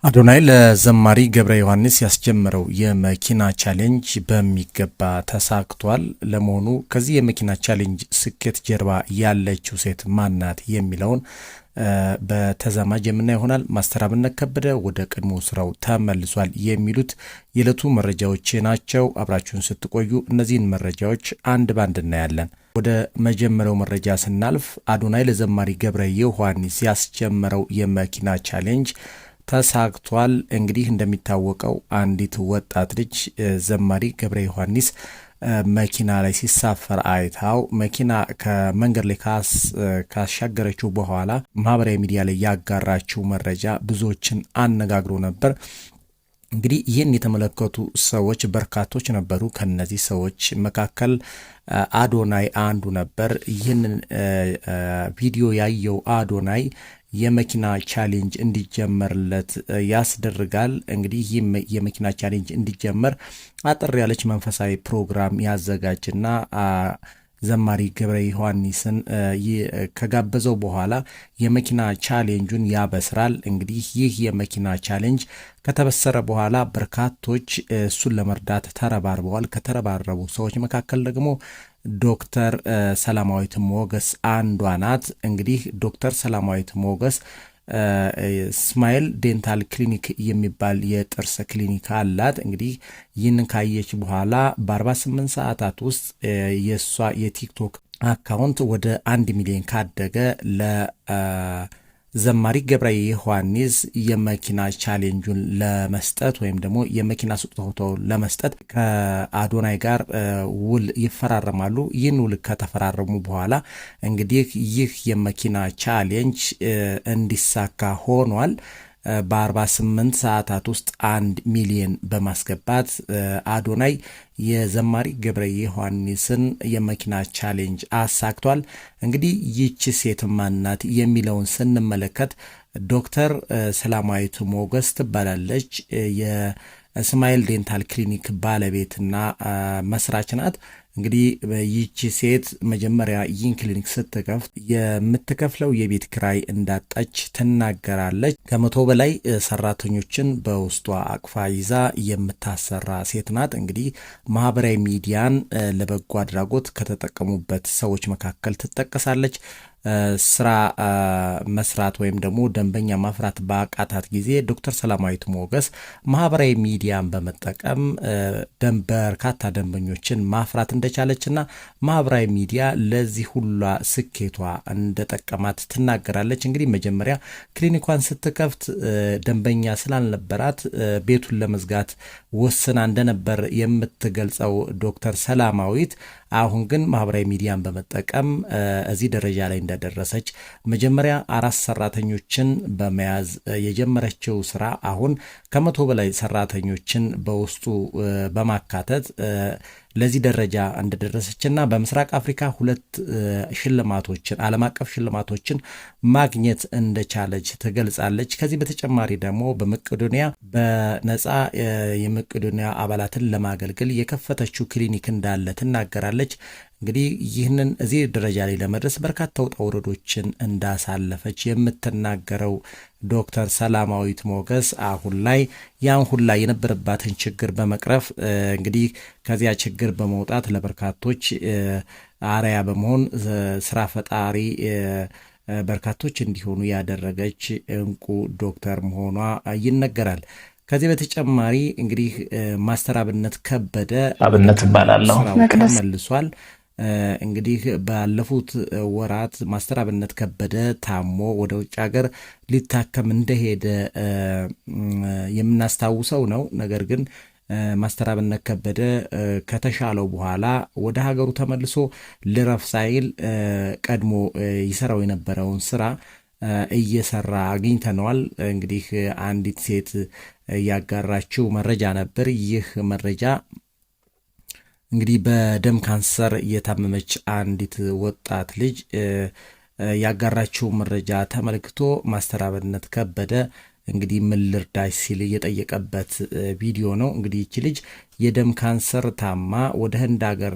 አዶናይ ለዘማሪ ገብረ ዮሐንስ ያስጀመረው የመኪና ቻሌንጅ በሚገባ ተሳክቷል። ለመሆኑ ከዚህ የመኪና ቻሌንጅ ስኬት ጀርባ ያለችው ሴት ማናት የሚለውን በተዛማጅ የምናየው ይሆናል። ማስተር አብነት ከበደ ወደ ቀድሞ ስራው ተመልሷል የሚሉት የዕለቱ መረጃዎች ናቸው። አብራችሁን ስትቆዩ እነዚህን መረጃዎች አንድ ባንድ እናያለን። ወደ መጀመሪያው መረጃ ስናልፍ አዶናይ ለዘማሪ ገብረ ዮሐንስ ያስጀመረው የመኪና ቻሌንጅ ተሳክቷል። እንግዲህ እንደሚታወቀው አንዲት ወጣት ልጅ ዘማሪ ገብረ ዮሐንስ መኪና ላይ ሲሳፈር አይታው መኪና ከመንገድ ላይ ካሻገረችው በኋላ ማህበራዊ ሚዲያ ላይ ያጋራችው መረጃ ብዙዎችን አነጋግሮ ነበር። እንግዲህ ይህን የተመለከቱ ሰዎች በርካቶች ነበሩ። ከነዚህ ሰዎች መካከል አዶናይ አንዱ ነበር። ይህንን ቪዲዮ ያየው አዶናይ የመኪና ቻሌንጅ እንዲጀመርለት ያስደርጋል። እንግዲህ ይህ የመኪና ቻሌንጅ እንዲጀመር አጠር ያለች መንፈሳዊ ፕሮግራም ያዘጋጅና ዘማሪ ገብረ ዮሐንስን ከጋበዘው በኋላ የመኪና ቻሌንጁን ያበስራል። እንግዲህ ይህ የመኪና ቻሌንጅ ከተበሰረ በኋላ በርካቶች እሱን ለመርዳት ተረባርበዋል። ከተረባረቡ ሰዎች መካከል ደግሞ ዶክተር ሰላማዊት ሞገስ አንዷ ናት። እንግዲህ ዶክተር ሰላማዊት ሞገስ ስማይል ዴንታል ክሊኒክ የሚባል የጥርስ ክሊኒክ አላት። እንግዲህ ይህንን ካየች በኋላ በ48 ሰዓታት ውስጥ የእሷ የቲክቶክ አካውንት ወደ 1 ሚሊዮን ካደገ ዘማሪ ገብረ ዮሐንስ የመኪና ቻሌንጁን ለመስጠት ወይም ደግሞ የመኪና ስጦታውን ለመስጠት ከአዶናይ ጋር ውል ይፈራረማሉ። ይህን ውል ከተፈራረሙ በኋላ እንግዲህ ይህ የመኪና ቻሌንጅ እንዲሳካ ሆኗል። በ48 ሰዓታት ውስጥ 1 ሚሊዮን በማስገባት አዶናይ የዘማሪ ገብረ ዮሐንስን የመኪና ቻሌንጅ አሳክቷል። እንግዲህ ይህች ሴት ማናት የሚለውን ስንመለከት ዶክተር ሰላማዊት ሞገስ ትባላለች። የስማይል ዴንታል ክሊኒክ ባለቤትና መስራች ናት። እንግዲህ ይህች ሴት መጀመሪያ ይህን ክሊኒክ ስትከፍት የምትከፍለው የቤት ኪራይ እንዳጣች ትናገራለች። ከ100 በላይ ሰራተኞችን በውስጧ አቅፋ ይዛ የምታሰራ ሴት ናት። እንግዲህ ማህበራዊ ሚዲያን ለበጎ አድራጎት ከተጠቀሙበት ሰዎች መካከል ትጠቀሳለች። ስራ መስራት ወይም ደግሞ ደንበኛ ማፍራት በአቃታት ጊዜ ዶክተር ሰላማዊት ሞገስ ማህበራዊ ሚዲያን በመጠቀም በርካታ ደንበኞችን ማፍራት እንደቻለችና ማህበራዊ ሚዲያ ለዚህ ሁሉ ስኬቷ እንደጠቀማት ትናገራለች። እንግዲህ መጀመሪያ ክሊኒኳን ስትከፍት ደንበኛ ስላልነበራት ቤቱን ለመዝጋት ወስና እንደነበር የምትገልጸው ዶክተር ሰላማዊት አሁን ግን ማህበራዊ ሚዲያን በመጠቀም እዚህ ደረጃ ላይ እንደደረሰች መጀመሪያ 4 ሰራተኞችን በመያዝ የጀመረችው ስራ አሁን ከ100 በላይ ሰራተኞችን በውስጡ በማካተት ለዚህ ደረጃ እንደደረሰችና በምስራቅ አፍሪካ 2 ሽልማቶችን ዓለም አቀፍ ሽልማቶችን ማግኘት እንደቻለች ትገልጻለች። ከዚህ በተጨማሪ ደግሞ በመቄዶንያ በነፃ የመቄዶንያ አባላትን ለማገልገል የከፈተችው ክሊኒክ እንዳለ ትናገራለች። እንግዲህ ይህንን እዚህ ደረጃ ላይ ለመድረስ በርካታ ውጣ ውረዶችን እንዳሳለፈች የምትናገረው ዶክተር ሰላማዊት ሞገስ አሁን ላይ ያን ሁላ የነበረባትን ችግር በመቅረፍ እንግዲህ ከዚያ ችግር በመውጣት ለበርካቶች አርአያ በመሆን ስራ ፈጣሪ በርካቶች እንዲሆኑ ያደረገች እንቁ ዶክተር መሆኗ ይነገራል። ከዚህ በተጨማሪ እንግዲህ ማስተር አብነት ከበደ አብነት እባላለሁ መልሷል። እንግዲህ ባለፉት ወራት ማስተር አብነት ከበደ ታሞ ወደ ውጭ ሀገር ሊታከም እንደሄደ የምናስታውሰው ነው። ነገር ግን ማስተር አብነት ከበደ ከተሻለው በኋላ ወደ ሀገሩ ተመልሶ ልረፍ ሳይል ቀድሞ ይሰራው የነበረውን ስራ እየሰራ አግኝተነዋል። እንግዲህ አንዲት ሴት ያጋራችው መረጃ ነበር። ይህ መረጃ እንግዲህ በደም ካንሰር የታመመች አንዲት ወጣት ልጅ ያጋራችው መረጃ ተመልክቶ ማስተር አብነት ከበደ እንግዲህ ምን ልርዳሽ ሲል የጠየቀበት ቪዲዮ ነው። እንግዲህ ይቺ ልጅ የደም ካንሰር ታማ ወደ ህንድ ሀገር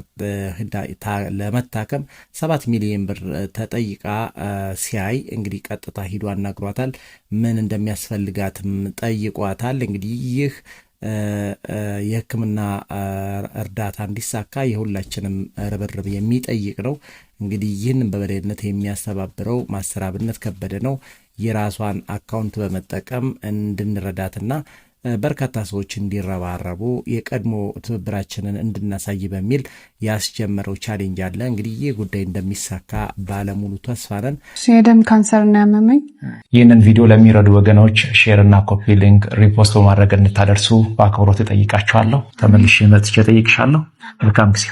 ለመታከም 7 ሚሊዮን ብር ተጠይቃ ሲያይ እንግዲህ ቀጥታ ሂዶ አናግሯታል። ምን እንደሚያስፈልጋትም ጠይቋታል። እንግዲህ ይህ የሕክምና እርዳታ እንዲሳካ የሁላችንም ርብርብ የሚጠይቅ ነው። እንግዲህ ይህንን በበላይነት የሚያስተባብረው ማስተር አብነት ከበደ ነው። የራሷን አካውንት በመጠቀም እንድንረዳትና በርካታ ሰዎች እንዲረባረቡ የቀድሞ ትብብራችንን እንድናሳይ በሚል ያስጀመረው ቻሌንጅ አለ። እንግዲህ ይህ ጉዳይ እንደሚሳካ ባለሙሉ ተስፋ ነን። የደም ካንሰር ነው ያመመኝ። ይህንን ቪዲዮ ለሚረዱ ወገኖች ሼር እና ኮፒ ሊንክ ሪፖስት በማድረግ እንድታደርሱ በአክብሮት እጠይቃችኋለሁ። ተመልሼ መጥቼ እጠይቅሻለሁ። መልካም ጊዜ።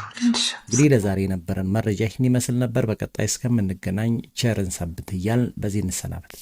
እንግዲህ ለዛሬ የነበረን መረጃ ይህን ይመስል ነበር። በቀጣይ እስከምንገናኝ ቸርን ሰንብት እያልን በዚህ እንሰናበት።